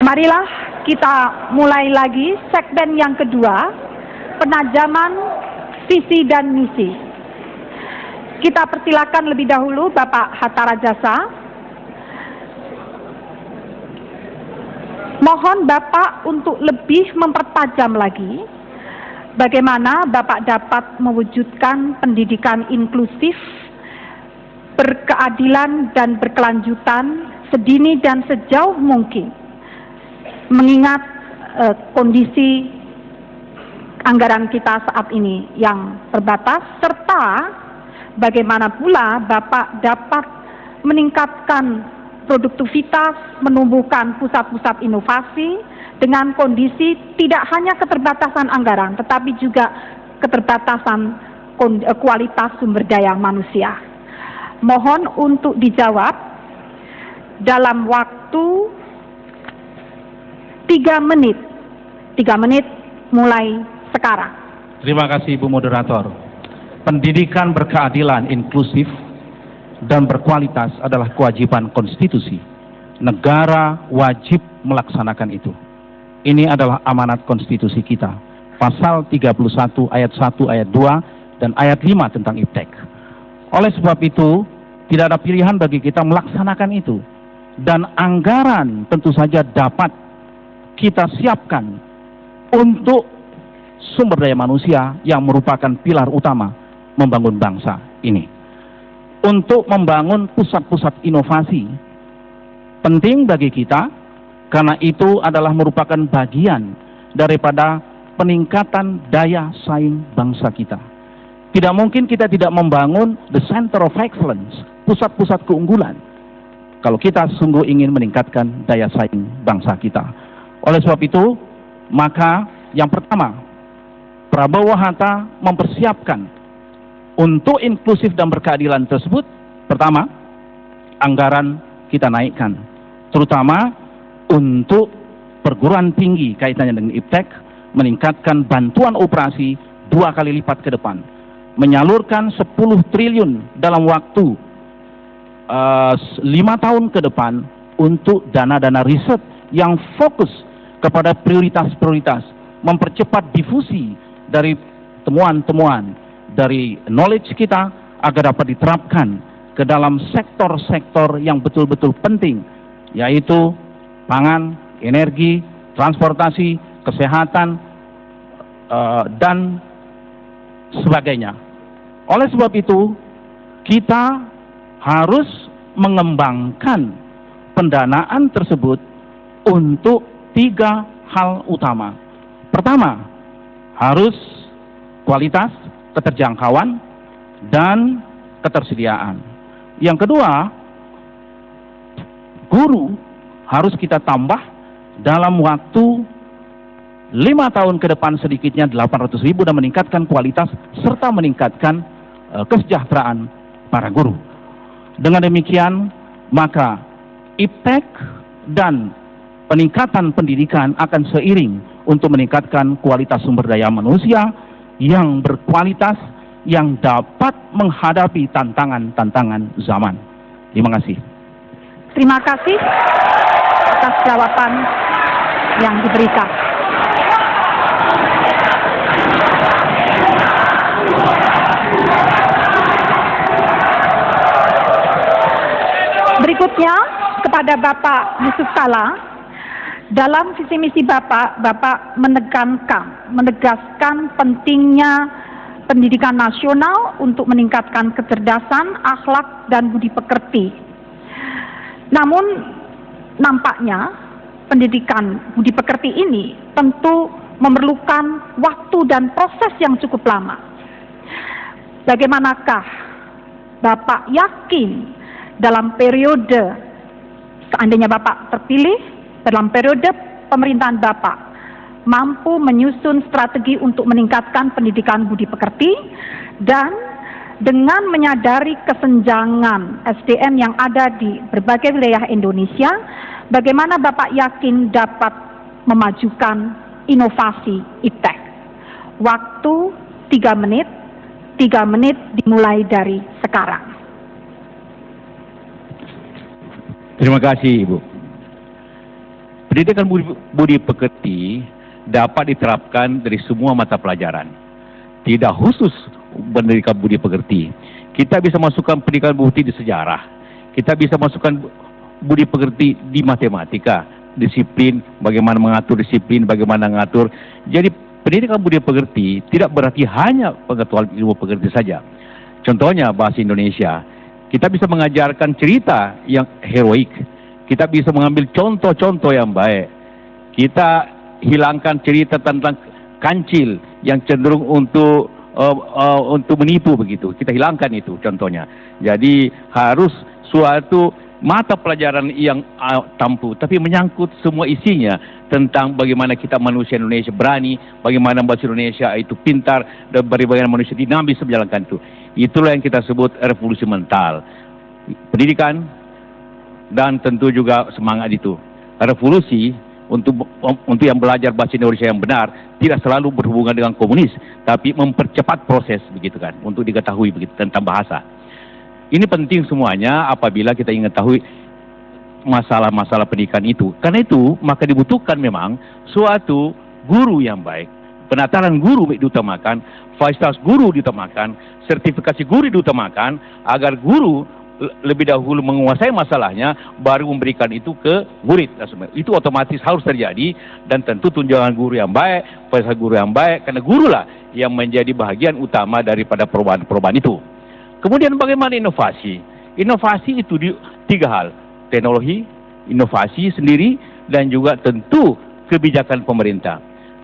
Marilah kita mulai lagi segmen yang kedua, penajaman visi dan misi. Kita persilakan lebih dahulu Bapak Hatta Rajasa. Mohon Bapak untuk lebih mempertajam lagi bagaimana Bapak dapat mewujudkan pendidikan inklusif, berkeadilan dan berkelanjutan sedini dan sejauh mungkin, mengingat kondisi anggaran kita saat ini yang terbatas, serta bagaimana pula Bapak dapat meningkatkan produktivitas, menumbuhkan pusat-pusat inovasi dengan kondisi tidak hanya keterbatasan anggaran, tetapi juga keterbatasan kualitas sumber daya manusia. Mohon untuk dijawab dalam waktu 3 menit. 3 menit mulai sekarang. Terima kasih Ibu Moderator. Pendidikan berkeadilan, inklusif, dan berkualitas adalah kewajiban konstitusi. Negara wajib melaksanakan itu. Ini adalah amanat konstitusi kita. Pasal 31 ayat 1, ayat 2, dan ayat 5 tentang IPTEK. Oleh sebab itu, tidak ada pilihan bagi kita melaksanakan itu. Dan anggaran tentu saja dapat kita siapkan untuk sumber daya manusia yang merupakan pilar utama membangun bangsa ini. Untuk membangun pusat-pusat inovasi penting bagi kita, karena itu adalah merupakan bagian daripada peningkatan daya saing bangsa kita. Tidak mungkin kita tidak membangun the center of excellence, pusat-pusat keunggulan, kalau kita sungguh ingin meningkatkan daya saing bangsa kita. Oleh sebab itu, maka yang pertama, Prabowo Hatta mempersiapkan untuk inklusif dan berkeadilan tersebut. Pertama, anggaran kita naikkan, terutama untuk perguruan tinggi kaitannya dengan IPTEK, meningkatkan bantuan operasi 2 kali lipat ke depan, menyalurkan 10 triliun dalam waktu 5 tahun ke depan untuk dana-dana riset yang fokus kepada prioritas-prioritas, mempercepat difusi dari temuan-temuan dari knowledge kita agar dapat diterapkan ke dalam sektor-sektor yang betul-betul penting, yaitu pangan, energi, transportasi, kesehatan, dan sebagainya. Oleh sebab itu, kita harus mengembangkan pendanaan tersebut untuk 3 hal utama. Pertama, harus kualitas, keterjangkauan, dan ketersediaan. Yang kedua, guru harus kita tambah dalam waktu 5 tahun ke depan sedikitnya 800.000 dan meningkatkan kualitas serta meningkatkan kesejahteraan para guru. Dengan demikian, maka IPTEK dan peningkatan pendidikan akan seiring untuk meningkatkan kualitas sumber daya manusia yang berkualitas, yang dapat menghadapi tantangan-tantangan zaman. Terima kasih. Terima kasih atas jawaban yang diberikan. Berikutnya kepada Bapak Yusuf Kalla. Dalam visi misi Bapak menegaskan pentingnya pendidikan nasional untuk meningkatkan kecerdasan, akhlak, dan budi pekerti. Namun, nampaknya pendidikan budi pekerti ini tentu memerlukan waktu dan proses yang cukup lama. Bagaimanakah Bapak yakin dalam periode, seandainya Bapak terpilih, dalam periode pemerintahan Bapak mampu menyusun strategi untuk meningkatkan pendidikan budi pekerti, dan dengan menyadari kesenjangan SDM yang ada di berbagai wilayah Indonesia, bagaimana Bapak yakin dapat memajukan inovasi IPTEK? Waktu 3 menit, 3 menit dimulai dari sekarang. Terima kasih Ibu. Pendidikan budi pekerti dapat diterapkan dari semua mata pelajaran. Tidak khusus pendidikan budi pekerti. Kita bisa masukkan pendidikan budi di sejarah. Kita bisa masukkan budi pekerti di matematika, disiplin, bagaimana mengatur disiplin, bagaimana mengatur. Jadi pendidikan budi pekerti tidak berarti hanya pengetahuan ilmu pekerti saja. Contohnya bahasa Indonesia. Kita bisa mengajarkan cerita yang heroik. Kita bisa mengambil contoh-contoh yang baik. Kita hilangkan cerita tentang kancil yang cenderung untuk menipu begitu. Kita hilangkan itu contohnya. Jadi harus suatu mata pelajaran yang tampu, tapi menyangkut semua isinya tentang bagaimana kita manusia Indonesia berani, bagaimana manusia Indonesia itu pintar, dan bagaimana manusia dinamis menjalankan itu. Itulah yang kita sebut revolusi mental. Pendidikan dan tentu juga semangat itu. Revolusi untuk yang belajar bahasa Indonesia yang benar tidak selalu berhubungan dengan komunis, tapi mempercepat proses begitu kan, untuk diketahui begitu tentang bahasa. Ini penting semuanya apabila kita ingin tahu masalah-masalah pendidikan itu. Karena itu maka dibutuhkan memang suatu guru yang baik. Penataran guru diutamakan, fasilitas guru diutamakan, sertifikasi guru diutamakan, agar guru lebih dahulu menguasai masalahnya, baru memberikan itu ke murid. Itu otomatis harus terjadi, dan tentu tunjangan guru yang baik, fasilitas guru yang baik, karena gurulah yang menjadi bagian utama daripada perubahan-perubahan itu. Kemudian bagaimana inovasi? Inovasi itu di 3 hal, teknologi, inovasi sendiri, dan juga tentu kebijakan pemerintah.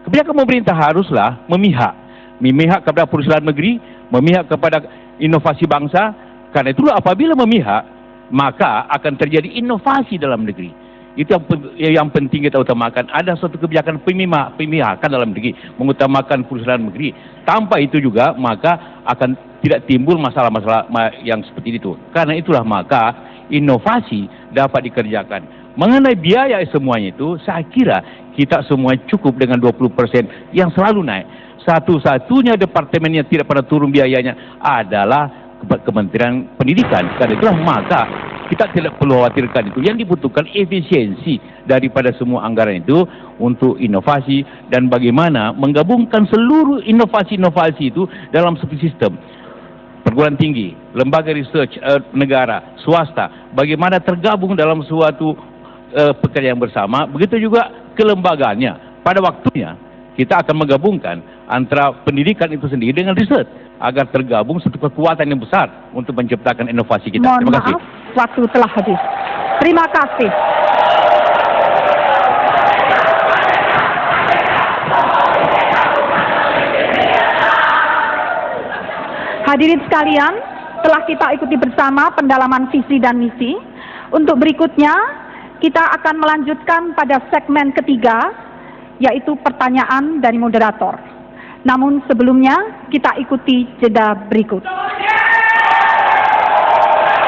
Kebijakan pemerintah haruslah memihak kepada perusahaan negeri, memihak kepada inovasi bangsa. Karena itulah apabila memihak, maka akan terjadi inovasi dalam negeri. Itu yang penting kita utamakan. Ada suatu kebijakan pemihakan dalam negeri, mengutamakan perusahaan negeri. Tanpa itu juga maka akan tidak timbul masalah-masalah yang seperti itu. Karena itulah maka inovasi dapat dikerjakan. Mengenai biaya semuanya itu, saya kira kita semua cukup dengan 20% yang selalu naik. Satu-satunya departemen yang tidak pernah turun biayanya adalah Kementerian Pendidikan. Karena itulah maka kita tidak perlu khawatirkan itu. Yang dibutuhkan efisiensi daripada semua anggaran itu untuk inovasi, dan bagaimana menggabungkan seluruh inovasi-inovasi itu dalam satu sistem. Perguruan tinggi, lembaga research negara, swasta, bagaimana tergabung dalam suatu pekerjaan bersama. Begitu juga kelembagaannya. Pada waktunya kita akan menggabungkan antara pendidikan itu sendiri dengan riset, agar tergabung satu kekuatan yang besar untuk menciptakan inovasi kita. Mohon Terima kasih. maaf, waktu telah habis. Terima kasih. Hadirin sekalian, telah kita ikuti bersama pendalaman visi dan misi. Untuk berikutnya, kita akan melanjutkan pada segmen ketiga, yaitu pertanyaan dari moderator. Namun sebelumnya kita ikuti jeda berikut.